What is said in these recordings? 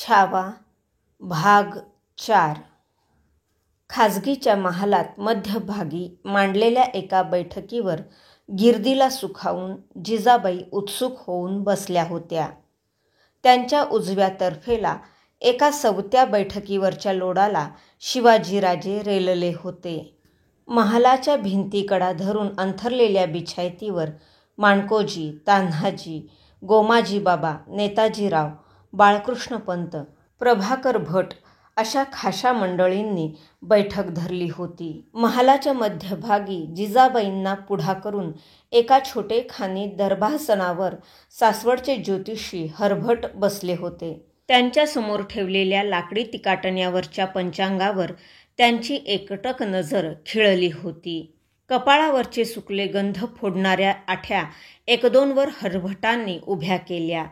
छावा भाग 4. खाजगीच्या महालात मध्यभागी मांडलेल्या एका बैठकीवर गिरदीला सुखावून जिजाबाई उत्सुक होऊन बसल्या होत्या. त्यांच्या उजव्या तर्फेला एका सवत्या बैठकीवरच्या लोडाला शिवाजीराजे रेलले होते. महालाच्या भिंतीकडा धरून अंथरलेल्या बिछायतीवर माणकोजी, तान्हाजी, गोमाजीबाबा, नेताजीराव, बाळकृष्णपंत, प्रभाकर भट अशा खाशा मंडळींनी बैठक धरली होती. महालाच्या मध्यभागी जिजाबाईंना पुढा करून एका छोटेखानी दर्भासनावर सासवडचे ज्योतिषी हरभट बसले होते. त्यांच्यासमोर ठेवलेल्या लाकडी तिकाटण्यावरच्या पंचांगावर त्यांची एकटक नजर खिळली होती. कपाळावरचे सुकले गंध फोडणाऱ्या आठ्या 1-2 वर हरभटांनी उभ्या केल्या.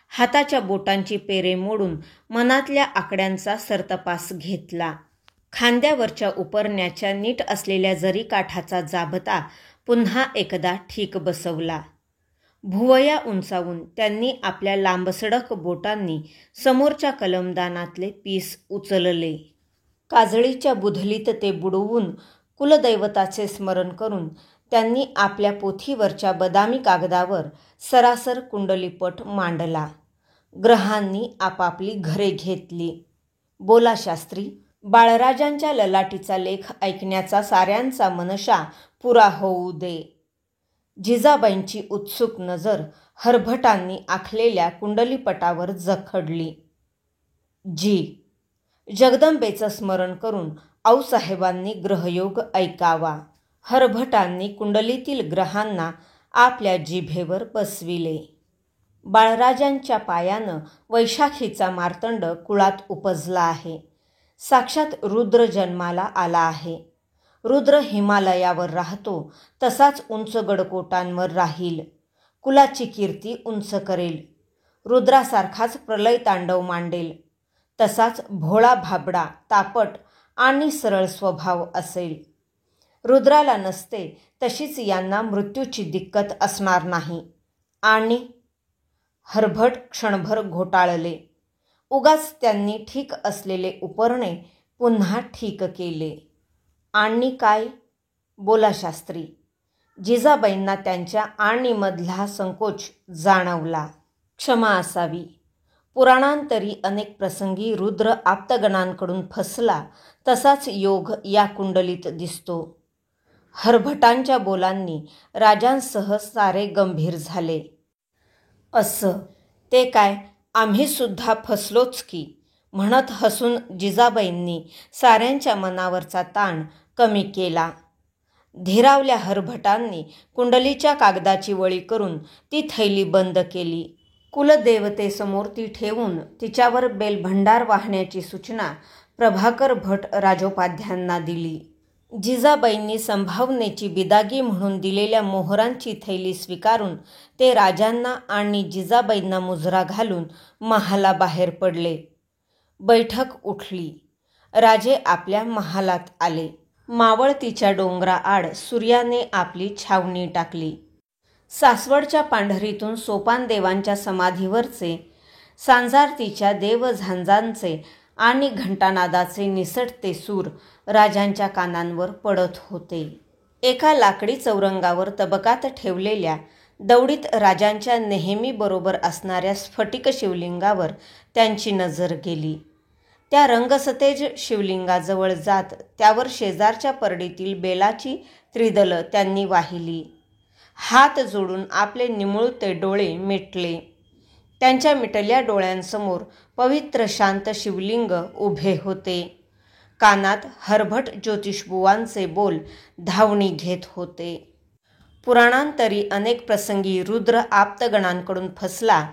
हाताच्या बोटांची पेरे मोडून मनातल्या आकड्यांचा सरतपास घेतला. खांद्यावरच्या उपरण्याच्या नीट असलेल्या जरीकाठाचा जाबता पुन्हा एकदा ठीक बसवला. भुवया उंचावून त्यांनी आपल्या लांबसडक बोटांनी समोरच्या कलमदानातले पीस उचलले. काजळीच्या बुधलीत ते बुडवून कुलदैवताचे स्मरण करून त्यांनी आपल्या पोथीवरच्या बदामी कागदावर सरासर कुंडलीपट मांडला. ग्रहांनी आपापली घरे घेतली. बोला शास्त्री, बाळराजांच्या ललाटीचा लेख ऐकण्याचा साऱ्यांचा मनशा पुरा होऊ दे. जिजाबाईंची उत्सुक नजर हरभटांनी आखलेल्या कुंडलीपटावर जखडली. जगदंबेचं स्मरण करून आऊसाहेबांनी ग्रहयोग ऐकावा. हरभटांनी कुंडलीतील ग्रहांना आपल्या जिभेवर बसविले. बाळराजांच्या पायानं वैशाखीचा मार्तंड कुळात उपजला आहे. साक्षात रुद्र जन्माला आला आहे. रुद्र हिमालयावर राहतो तसाच उंच गडकोटांवर राहील. कुलाची कीर्ती उंच करेल. रुद्रासारखाच प्रलय तांडव मांडेल. तसाच भोळा भाबडा, तापट आणि सरळ स्वभाव असेल. रुद्राला नसते तशीच यांना मृत्यूची दिक्कत असणार नाही. आणि हरभट क्षणभर घोटाळले. उगाच त्यांनी ठीक असलेले उपरणे पुन्हा ठीक केले. आणि काय? बोला शास्त्री. जिजाबाईंना त्यांच्या आणीमधला संकोच जाणवला. क्षमा असावी. पुराणांतरी अनेक प्रसंगी रुद्र आप्तगणांकडून फसला तसाच योग या कुंडलीत दिसतो. हरभटांच्या बोलांनी राजांसह सारे गंभीर झाले. असं ते काय, आम्ही सुद्धा फसलोच की, म्हणत हसून जिजाबाईंनी साऱ्यांच्या मनावरचा ताण कमी केला. धीरावल्या हरभटांनी कुंडलीच्या कागदाची वळी करून ती थैली बंद केली. कुलदेवतेसमोर ती ठेवून तिच्यावर बेलभंडार वाहण्याची सूचना प्रभाकर भट राजोपाध्यांना दिली. जिजाबाईंनी संभावनेची बिदागी म्हणून दिलेल्या मोहरांची थैली स्वीकारून ते राजांना आणि जिजाबाईंना मुजरा घालून महालाबाहेर पडले. बैठक उठली. राजे आपल्या महालात आले. मावळतीच्या डोंगराआड सूर्याने आपली छावणी टाकली. सासवडच्या पांढरीतून सोपानदेवांच्या समाधीवरचे, सांजारतीच्या देवझांजांचे आणि घंटानादाचे निसटते सूर राजांच्या कानांवर पडत होते. एका लाकडी चौरंगावर तबकात ठेवलेल्या दवडीत राजांच्या नेहमी बरोबर असणाऱ्या स्फटिक शिवलिंगावर त्यांची नजर गेली. त्या रंगसतेज शिवलिंगाजवळ जात त्यावर शेजारच्या परडीतील बेलाची त्रिदलं त्यांनी वाहिली. हात जोडून आपले निमुळते डोळे मिटले. त्यांच्या मिटल्या डोळ्यांसमोर पवित्र शांत शिवलिंग उभे होते. कानात हरभट ज्योतिषबुवांचे बोल धावणी घेत होते. पुराणांतरी अनेक प्रसंगी रुद्र आप्तगणांकडून फसला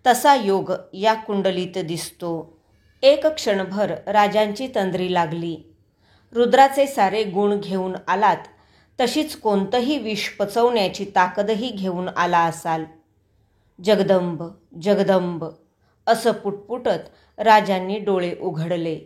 तसा योग या कुंडलीत दिसतो. एक क्षणभर राजांची तंद्री लागली. रुद्राचे सारे गुण घेऊन आलात तशीच कोणतंही विष पचवण्याची ताकदही घेऊन आला असाल. जगदंब जगदंब असं पुटपुटत राजांनी डोळे उघडले.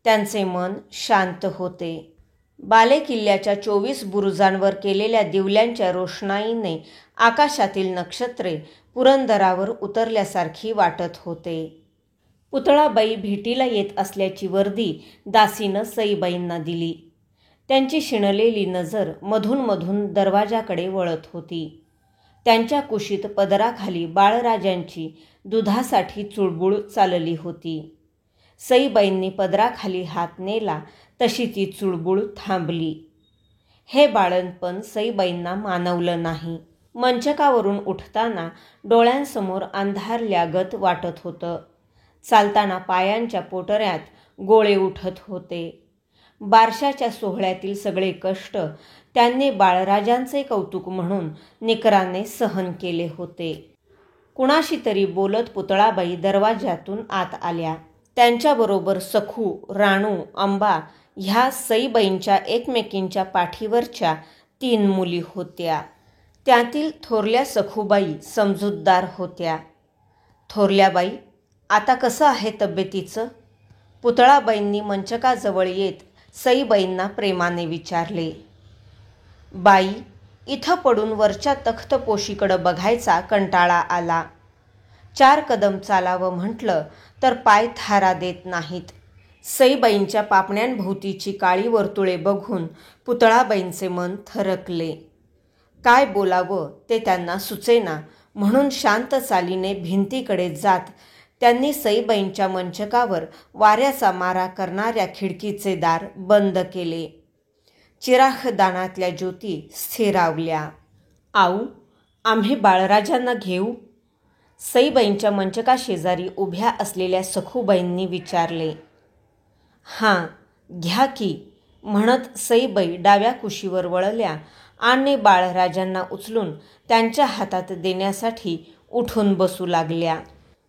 त्यांचे मन शांत होते. बालेकिल्ल्याच्या 24 बुरुजांवर केलेल्या दिवल्यांच्या रोषणाईने आकाशातील नक्षत्रे पुरंदरावर उतरल्यासारखी वाटत होते. पुतळाबाई भेटीला येत असल्याची वर्दी दासीनं सईबाईंना दिली. त्यांची शिणलेली नजर मधून दरवाजाकडे वळत होती. त्यांच्या कुशीत पदराखाली बाळराजांची दुधासाठी चुळबुळ चालली होती. सईबाईंनी पदराखाली हात नेला तशी ती चुळबुळ थांबली. हे बाळंतपण सईबाईंना मानवलं नाही. मंचकावरून उठताना डोळ्यांसमोर अंधारल्यागत वाटत होतं. चालताना पायांच्या पोटऱ्यात गोळे उठत होते. बारशाच्या सोहळ्यातील सगळे कष्ट त्यांनी बाळराजांचे कौतुक म्हणून निकराने सहन केले होते. कुणाशी तरी बोलत पुतळाबाई दरवाजातून आत आल्या. त्यांच्याबरोबर सखू, राणू, अंबा ह्या सईबाईंच्या एकमेकींच्या पाठीवरच्या 3 मुली होत्या. त्यातील थोरल्या सखूबाई समजूतदार होत्या. थोरल्याबाई, आता कसं आहे तब्येतीचं? पुतळाबाईंनी मंचकाजवळ येत सईबाईंना प्रेमाने विचारले. बाई, इथं पडून वरच्या तख्तपोशीकडं बघायचा कंटाळा आला. 4 कदम चालावं म्हटलं तर पाय थारा देत नाहीत. सईबाईंच्या पापण्यांभोवतीची काळी वर्तुळे बघून पुतळाबाईंचे मन थरकले. काय बोलावं ते त्यांना सुचेना म्हणून शांत चालीने भिंतीकडे जात त्यांनी सईबाईंच्या मंचकावर वाऱ्याचा मारा करणाऱ्या खिडकीचे दार बंद केले. चिरागदानातल्या ज्योती स्थिरावल्या. आऊ, आम्ही बाळराजांना घेऊ? सईबाईंच्या मंचकाशेजारी उभ्या असलेल्या सखूबाईंनी विचारले. हां, घ्या की, म्हणत सईबाई डाव्या कुशीवर वळल्या आणि बाळराजांना उचलून त्यांच्या हातात देण्यासाठी उठून बसू लागल्या.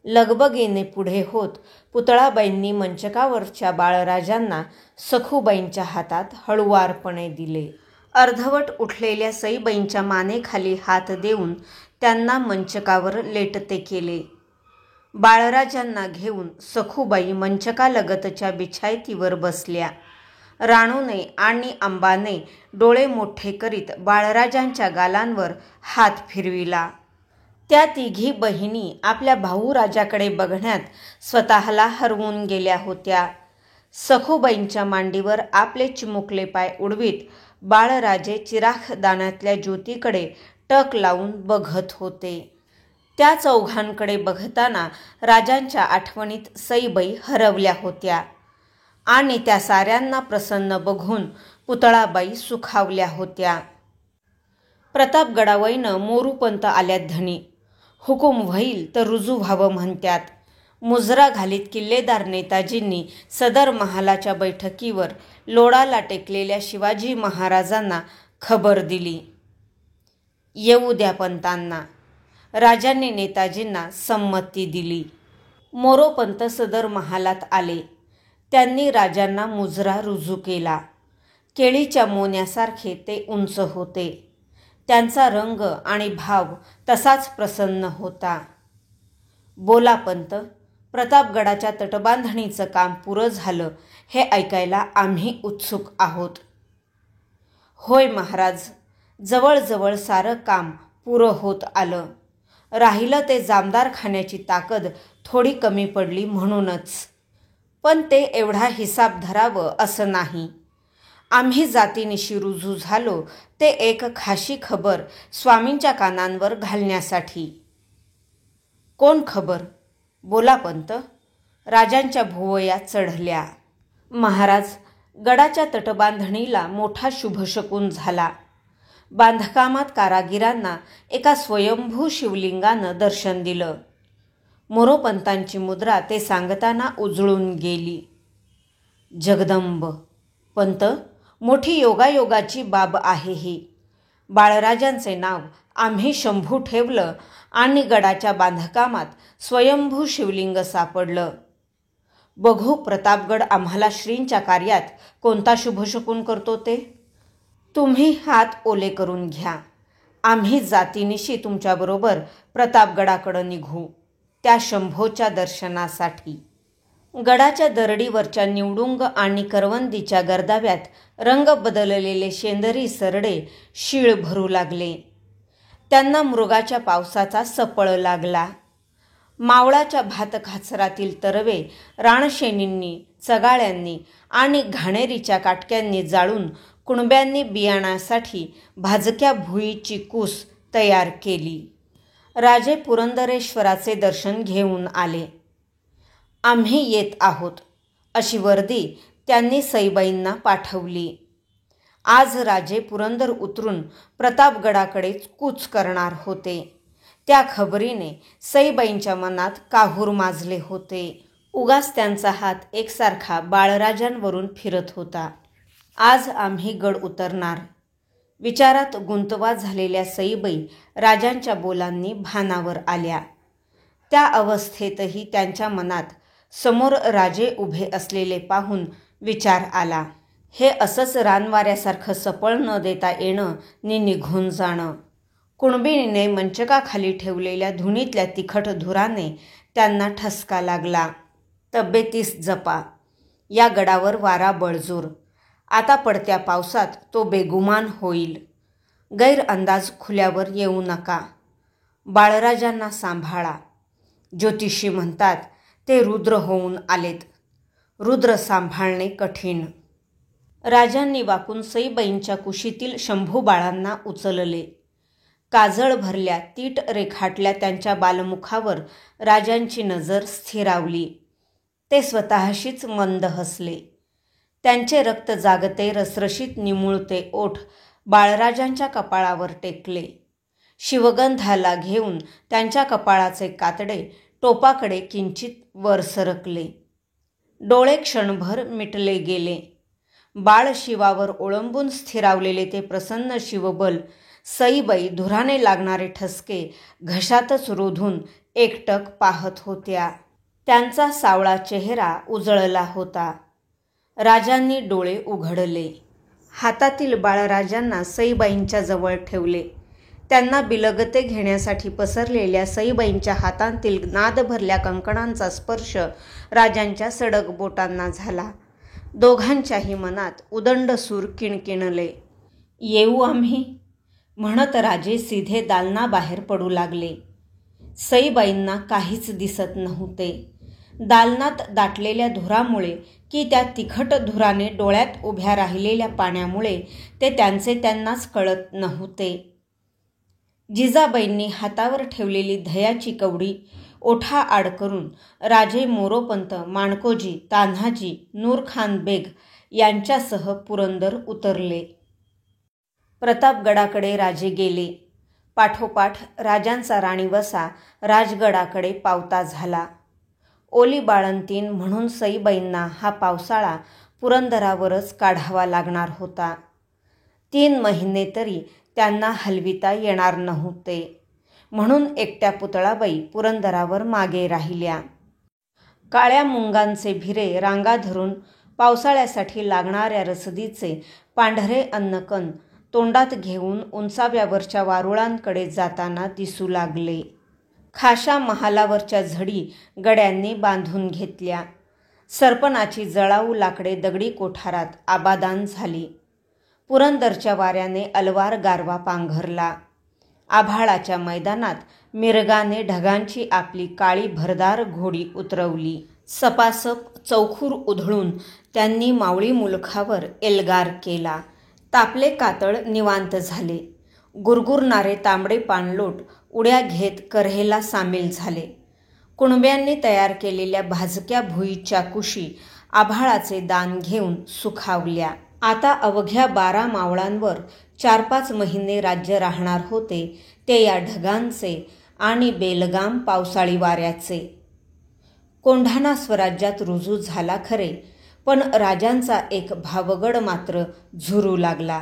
लगबगीने पुढे होत पुतळाबाईंनी मंचकावरच्या बाळराजांना सखूबाईंच्या हातात हळुवारपणे दिले. अर्धवट उठलेल्या सईबाईंच्या मानेखाली हात देऊन त्यांना मंचकावर लेटते केले. बाळराजांना घेऊन सखूबाई मंचकालगतच्या बिछायतीवर बसल्या. राणूने आणि अंबाने डोळे मोठे करीत बाळराजांच्या गालांवर हात फिरविला. त्या 3घी बहिणी आपल्या भाऊराजाकडे बघण्यात स्वतःला हरवून गेल्या होत्या. सखूबाईंच्या मांडीवर आपले चिमुकले पाय उडवीत बाळराजे चिरागदानातल्या ज्योतीकडे टक लावून बघत होते. त्या चौघांकडे बघताना राजांच्या आठवणीत सईबाई हरवल्या होत्या आणि त्या साऱ्यांना प्रसन्न बघून पुतळाबाई सुखावल्या होत्या. प्रतापगडावयनं मोरूपंत आल्यात धनी. हुकूम व्हईल तर रुजू व्हावं म्हणत्यात. मुजरा घालीत किल्लेदार नेताजींनी सदर महालाच्या बैठकीवर लोडाला टेकलेल्या शिवाजी महाराजांना खबर दिली. येऊ द्या पंतांना. राजांनी नेताजींना संमती दिली. मोरोपंत सदर महालात आले. त्यांनी राजांना मुजरा रुजू केला. केळीच्या मोन्यासारखे ते उंच होते. त्यांचा रंग आणि भाव तसाच प्रसन्न होता. बोला पंत, प्रतापगडाच्या तटबांधणीचं काम पुरं झालं हे ऐकायला आम्ही उत्सुक आहोत. होय महाराज, जवळजवळ सारं काम पुरं होत आलं. राहिलं ते जामदारखान्याची ताकद थोडी कमी पडली म्हणूनच. पण ते एवढा हिसाब धरावं असं नाही. आम्ही जातीनिशी रुजू झालो ते एक खाशी खबर स्वामींच्या कानांवर घालण्यासाठी. कोण खबर? बोला पंत. राजांच्या भुवया चढल्या. महाराज, गडाच्या तटबांधणीला मोठा शुभशकून झाला. बांधकामात कारागिरांना एका स्वयंभू शिवलिंगानं दर्शन दिलं. मोरोपंतांची मुद्रा ते सांगताना उजळून गेली. जगदंब पंत, मोठी योगायोगाची बाब आहे ही. बाळराजांचे नाव आम्ही शंभू ठेवलं आणि गडाच्या बांधकामात स्वयंभू शिवलिंग सापडलं. बघू प्रतापगड आम्हाला श्रींच्या कार्यात कोणता शुभशकून करतो ते. तुम्ही हात ओले करून घ्या. आम्ही जातीनिशी तुमच्याबरोबर प्रतापगडाकडं निघू त्या शंभोच्या दर्शनासाठी. गडाच्या दरडीवरच्या निवडुंग आणि करवंदीच्या गर्दाव्यात रंग बदललेले शेंदरी सरडे शीळ भरू लागले. त्यांना मृगाच्या पावसाचा सपळ लागला. मावळाच्या भातखाचरातील तरवे राणशेणींनी, चगाळ्यांनी आणि घाणेरीच्या काटक्यांनी जाळून कुणब्यांनी बियाण्यासाठी भाजक्या भुईची कूस तयार केली. राजे पुरंदरेश्वराचे दर्शन घेऊन आले. आम्ही येत आहोत अशी वर्दी त्यांनी सईबाईंना पाठवली. आज राजे पुरंदर उतरून प्रतापगडाकडे कूच करणार होते. त्या खबरीने सईबाईंच्या मनात काहूर माजले होते. उगाच त्यांचा हात एकसारखा बाळराजांवरून फिरत होता. आज आम्ही गड उतरणार. विचारात गुंतवा झालेल्या सईबाई राजांच्या बोलांनी भानावर आल्या. त्या अवस्थेतही त्यांच्या मनात समोर राजे उभे असलेले पाहून विचार आला. हे असंच रानवाऱ्यासारखं सपळ न देता येणं नि निघून जाणं. कुणबीने मंचकाखाली ठेवलेल्या धुणीतल्या तिखट धुराने त्यांना ठसका लागला. तब्येतीस जपा. या गडावर वारा बळजूर. आता पडत्या पावसात तो बेगुमान होईल. गैरअंदाज खुल्यावर येऊ नका. बाळराजांना सांभाळा. ज्योतिषी म्हणतात ते रुद्र होऊन आलेत. रुद्र सांभाळणे कठीण. राजांनी वाकून सईबाईंच्या कुशीतील शंभूबाळांना उचलले. काजळ भरल्या तीट रेखाटल्या त्यांच्या बालमुखावर राजांची नजर स्थिरावली. ते स्वतःशीच मंद हसले. त्यांचे रक्त जागते रसरशीत निमुळते ओठ बाळराजांच्या कपाळावर टेकले. शिवगंधाला घेऊन त्यांच्या कपाळाचे कातडे टोपाकडे किंचित वर सरकले. डोळे क्षणभर मिटले गेले. बाळ शिवावर ओळंबून स्थिरावलेले ते प्रसन्न शिवबल सईबाई धुराने लागणारे ठसके घशातच रोधून एकटक पाहत होत्या. त्यांचा सावळा चेहरा उजळला होता. राजांनी डोळे उघडले. हातातील बाळराजांना सईबाईंच्या जवळ ठेवले. त्यांना बिलगते घेण्यासाठी पसरलेल्या सईबाईंच्या हातांतील नाद भरल्या कंकणांचा स्पर्श राजांच्या सडक बोटांना झाला. दोघांच्याही मनात उदंड सूर किणकिणले. येऊ आम्ही म्हणत राजे सीधे दालनाबाहेर पडू लागले. सईबाईंना काहीच दिसत नव्हते. दालनात दाटलेल्या धुरामुळे की त्या तिखट धुराने डोळ्यात उभ्या राहिलेल्या पाण्यामुळे ते त्यांचे त्यांनाच कळत नव्हते. जिजाबाईंनी हातावर ठेवलेली दह्याची कवडी ओठाआड करून राजे मोरोपंत, माणकोजी, तान्हाजी, नूरखान बेग यांच्यासह पुरंदर उतरले. प्रतापगडाकडे राजे गेले. पाठोपाठ राजांचा राणीवसा राजगडाकडे पावता झाला. ओली बाळंतीण म्हणून सईबाईंना हा पावसाळा पुरंदरावरच काढावा लागणार होता. 3 महिने तरी त्यांना हलविता येणार नव्हते. म्हणून एकट्या पुतळाबाई पुरंदरावर मागे राहिल्या. काळ्या मुंगांचे भिरे रांगा धरून पावसाळ्यासाठी लागणाऱ्या रसदीचे पांढरे अन्नकण तोंडात घेऊन उंचाव्यावरच्या वारुळांकडे जाताना दिसू लागले. खाशा महालावरच्या झडी गड्यांनी बांधून घेतल्या. सरपणाची जळाऊ लाकडे दगडी कोठारात आबादान झाली. पुरंदरच्या वाऱ्याने अलवार गारवा पांघरला. आभाळाच्या मैदानात मिरगाने ढगांची आपली काळी भरदार घोडी उतरवली. सपासप चौखूर उधळून त्यांनी मावळी मुलखावर एल्गार केला. तापले कातळ निवांत झाले. गुरगुरणारे तांबडे पाणलोट उड्या घेत कऱ्हेला सामील झाले. कुणब्यांनी तयार केलेल्या भाजक्या भुईच्या कुशी आभाळाचे दान घेऊन सुखावल्या. आता अवघ्या 12 मावळांवर 4-5 महिने राज्य राहणार होते ते या ढगांचे आणि बेलगाम पावसाळी वाऱ्याचे. कोंढाणा स्वराज्यात रुजू झाला खरे, पण राजांचा एक भावगड मात्र झुरू लागला.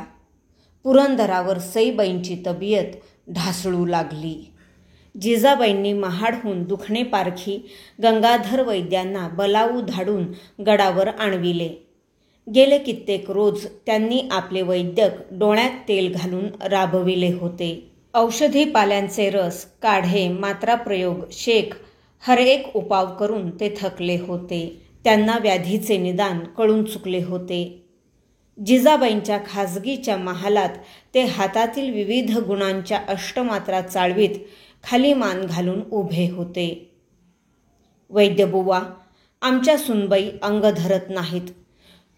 पुरंदरावर सईबाईंची तब्येत ढासळू लागली. जिजाबाईंनी महाडहून दुखणे पारखी गंगाधर वैद्यांना बलाऊ धाडून गडावर आणविले. गेले कित्येक रोज त्यांनी आपले वैद्यक डोळ्यात तेल घालून राबविले होते. औषधी पाल्यांचे रस, काढे, मात्राप्रयोग, शेक हर एक उपाव करून ते थकले होते. त्यांना व्याधीचे निदान कळून चुकले होते. जिजाबाईंच्या खाजगीच्या महालात ते हातातील विविध गुणांच्या अष्टमात्रा चाळवीत खाली मान घालून उभे होते. वैद्यबुवा, आमच्या सुनबाई अंग धरत नाहीत.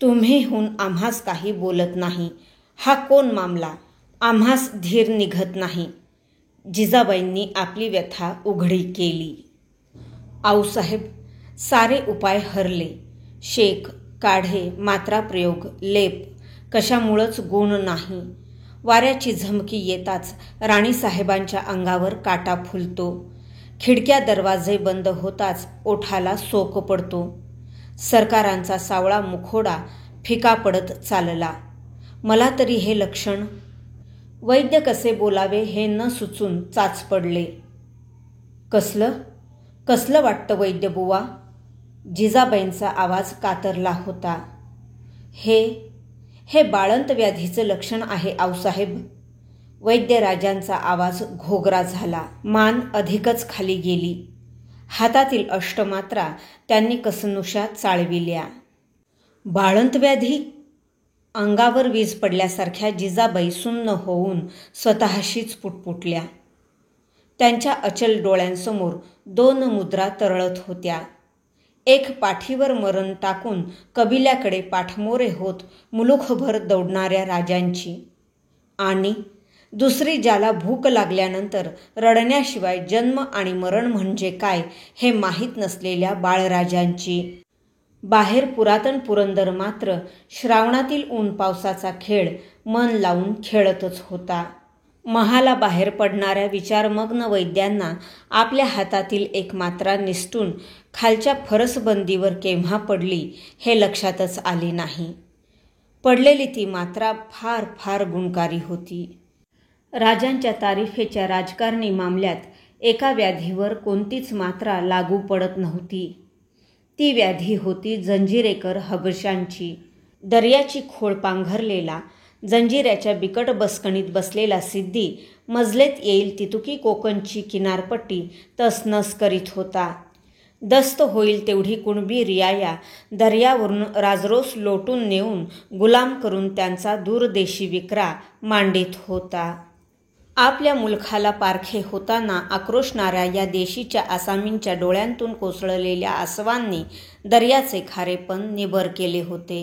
तुम्हीहून आम्हास काही बोलत नाही. हा कोण मामला? आम्हास धीर निघत नाही. जिजाबाईंनी आपली व्यथा उघडी केली. आऊसाहेब, सारे उपाय हरले. शेक, काढे, मात्राप्रयोग, लेप कशामुळंच गुण नाही. वाऱ्याची झमकी येताच राणीसाहेबांच्या अंगावर काटा फुलतो. खिडक्या दरवाजे बंद होताच ओठाला सोक पडतो. सरकारांचा सावळा मुखोडा फिका पडत चालला. मला तरी हे लक्षण. वैद्य कसे बोलावे हे न सुचून चाच पडले. कसलं वाटतं वैद्यबुवा? जिजाबाईंचा आवाज कातरला होता. हे बाळंत व्याधीचं लक्षण आहे आऊसाहेब. वैद्यराजांचा आवाज घोगरा झाला. मान अधिकच खाली गेली. हातातील अष्टमात्रा त्यांनी कसनुशा चाळविल्या. बाळंत व्याधी? अंगावर वीज पडल्यासारख्या जिजाबाई सुन्न होऊन स्वतःशीच पुटपुटल्या. त्यांच्या अचल डोळ्यांसमोर 2 मुद्रा तरळत होत्या. एक पाठीवर मरण टाकून कबिल्याकडे पाठमोरे होत मुलुखभर दौडणाऱ्या राजांची, आणि दुसरी ज्याला भूक लागल्यानंतर रडण्याशिवाय जन्म आणि मरण म्हणजे काय हे माहीत नसलेल्या बाळराजांची. बाहेर पुरातन पुरंदर मात्र श्रावणातील ऊन पावसाचा खेळ मन लावून खेळतच होता. महाला बाहेर पडणाऱ्या विचारमग्न वैद्यांना आपल्या हातातील एक मात्रा निसटून खालच्या फरसबंदीवर केव्हा पडली हे लक्षातच आले नाही. पडलेली ती मात्रा फार फार गुणकारी होती. राजांच्या तारीफेच्या राजकारणी मामल्यात एका व्याधीवर कोणतीच मात्रा लागू पडत नव्हती. ती व्याधी होती जंजिरेकर हबशांची. दर्याची खोळ पांघरलेला, जंजिऱ्याच्या बिकट बसकणीत बसलेला सिद्धी मजलेत येईल तितुकी कोकणची किनारपट्टी तसनस करीत होता. दस्त होईल तेवढी कुणबी रियाया दर्यावरून राजरोस लोटून नेऊन गुलाम करून त्यांचा दूरदेशी विक्रा मांडीत होता. आपल्या मुलखाला पारखे होताना आक्रोशणाऱ्या या देशीच्या आसामींच्या डोळ्यांतून कोसळलेल्या आसवांनी दर्याचे खारेपण निबर केले होते.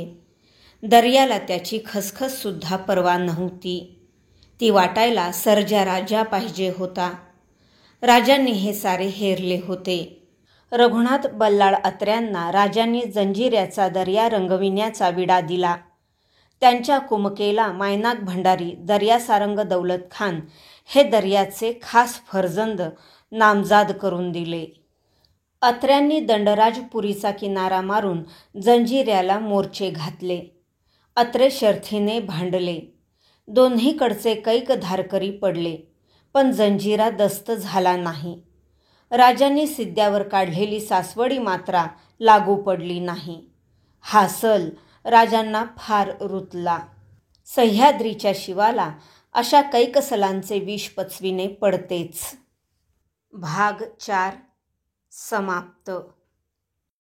दर्याला त्याची खसखससुद्धा पर्वा नव्हती. ती वाटायला सर्जा राजा पाहिजे होता. राजांनी हे सारे हेरले होते. रघुनाथ बल्लाळ अत्र्यांना राजांनी जंजिऱ्याचा दर्या रंगविण्याचा विडा दिला. त्यांच्या कुमकेला मायनाक भंडारी, दर्यासारंग दौलत खान हे दर्याचे खास फर्जंद नामजाद करून दिले. अत्र्यांनी दंडराजपुरीचा किनारा मारून जंजिऱ्याला मोर्चे घातले. अत्रे शर्थीने भांडले. दोन्हीकडचे कैक धारकरी पडले, पण जंजिरा दस्त झाला नाही. राजांनी सिद्ध्यावर काढलेली सासवडी मात्रा लागू पडली नाही. हा सल राजांना फार रुतला. सह्याद्रीच्या शिवाला अशा कैक सलांचे विष पचविणे पडतेच. भाग 4 समाप्त.